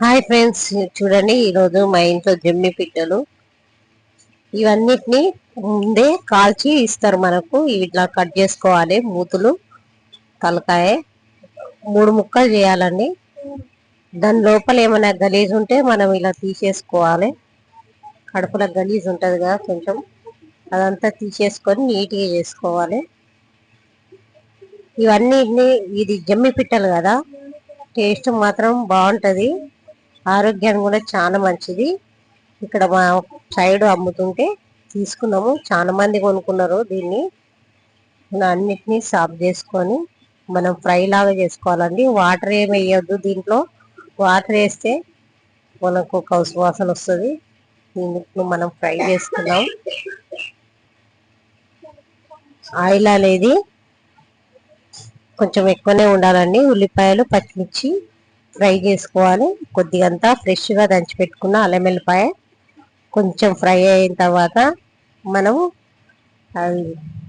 Hi friends, చూడండి ఈరోజు మా ఇంట్లో జమ్మి పిట్టలు ఇవన్నిటిని ముందే కాల్చి ఇస్తారు మనకు. ఇవి ఇట్లా కట్ చేసుకోవాలి. మూతులు, తలకాయ 3 ముక్కలు చేయాలండి. దాని లోపల ఏమైనా గలీజ్ ఉంటే మనం ఇలా తీసేసుకోవాలి. కడుపులో గలీజ్ ఉంటుంది కదా, కొంచెం అదంతా తీసేసుకొని నీట్గా చేసుకోవాలి. ఇవన్నీ ఇది జమ్మి పిట్టలు కదా, టేస్ట్ మాత్రం బాగుంటది. ఆరోగ్యానికి కూడా చాలా మంచిది. ఇక్కడ మా సైడ్ అమ్ముతుంటే తీసుకున్నాము. చాలా మంది కొనుక్కున్నారు దీన్ని. అన్నిటినీ సాఫ్ చేసుకొని మనం ఫ్రై లాగా చేసుకోవాలండి. వాటర్ ఏమి వేయొద్దు దీంట్లో. వాటర్ వేస్తే మనకు ఒక సువాసన వస్తుంది. దీన్ని మనం ఫ్రై చేసుకున్నాం. ఆయిల్ అనేది కొంచెం ఎక్కువనే ఉండాలండి. ఉల్లిపాయలు, పచ్చిమిర్చి ఫ్రై చేసుకోవాలి. కొద్దిగంతా ఫ్రెష్గా దంచి పెట్టుకున్న అల్లం వెల్లిపాయ కొంచెం ఫ్రై అయిన తర్వాత మనము అది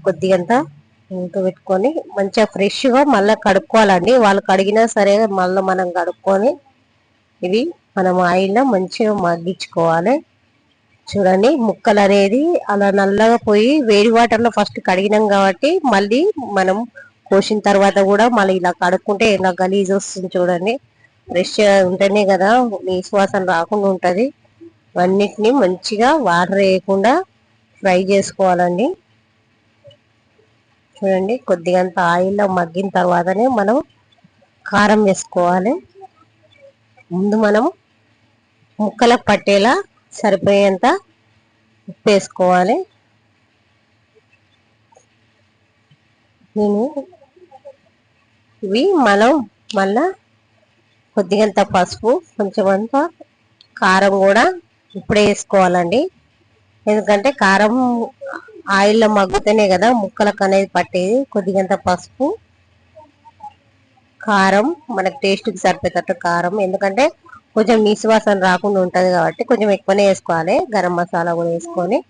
కొద్దిగంతా ఇంక పెట్టుకొని మంచిగా ఫ్రెష్గా మళ్ళీ కడుక్కోవాలండి. వాళ్ళు కడిగినా సరే మళ్ళీ మనం కడుక్కొని ఇవి మనం ఆయిల్లో మంచిగా మగ్గించుకోవాలి. చూడండి, ముక్కలు అనేది అలా నల్లగా పోయి వేడి వాటర్లో ఫస్ట్ కడిగినాం కాబట్టి మళ్ళీ మనం కోసిన తర్వాత కూడా మళ్ళీ ఇలా కడుక్కుంటే ఇలా గలీజ్ వస్తుంది. చూడండి, ఫ్రెష్ ఉంటేనే కదా నీసు వాసన రాకుండా ఉంటుంది. అన్నిటిని మంచిగా వాటర్ వేయకుండా ఫ్రై చేసుకోవాలండి. చూడండి, కొద్దిగంత ఆయిల్లో మగ్గిన తర్వాతనే మనం కారం వేసుకోవాలి. ముందు మనం ముక్కలకు పట్టేలా సరిపోయేంత ఉప్పు వేసుకోవాలి. నేను ఇవి మనం మళ్ళా కొద్దిగంత పసుపు, కొంచెం అంత కారం కూడా ఇప్పుడే వేసుకోవాలండి. ఎందుకంటే కారం ఆయిల్లో మగ్గుతేనే కదా ముక్కలకు అనేది పట్టేది. కొద్దిగంత పసుపు, కారం మనకు టేస్ట్కి సరిపోయేటట్టు కారం, ఎందుకంటే కొంచెం నీసువాసన రాకుండా ఉంటుంది కాబట్టి కొంచెం ఎక్కువనే వేసుకోవాలి. గరం మసాలా కూడా వేసుకొని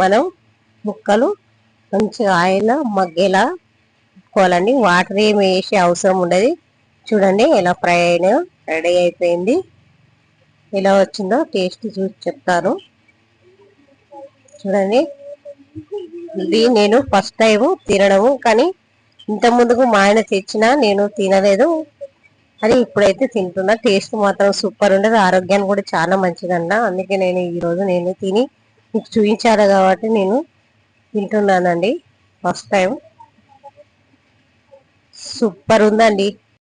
మనం ముక్కలు మంచిగా ఆయిల్లో మగ్గేలా పెట్టుకోవాలండి. వాటర్ ఏమి వేసే అవసరం ఉండదు. చూడండి ఎలా ఫ్రై అయినా రెడీ అయిపోయింది. ఎలా వచ్చిందో టేస్ట్ చూసి చెప్తాను. చూడండి, ఇది నేను ఫస్ట్ టైం తినడము, కానీ ఇంత ముందుకు మా ఆయన తెచ్చినా నేను తినలేదు. అది ఇప్పుడైతే తింటున్నా. టేస్ట్ మాత్రం సూపర్ ఉండదు. ఆరోగ్యానికి కూడా చాలా మంచిదన్న. అందుకే నేను ఈరోజు తిని మీకు చూపించాలి కాబట్టి నేను తింటున్నానండి. ఫస్ట్ టైం సూపర్ ఉందండి.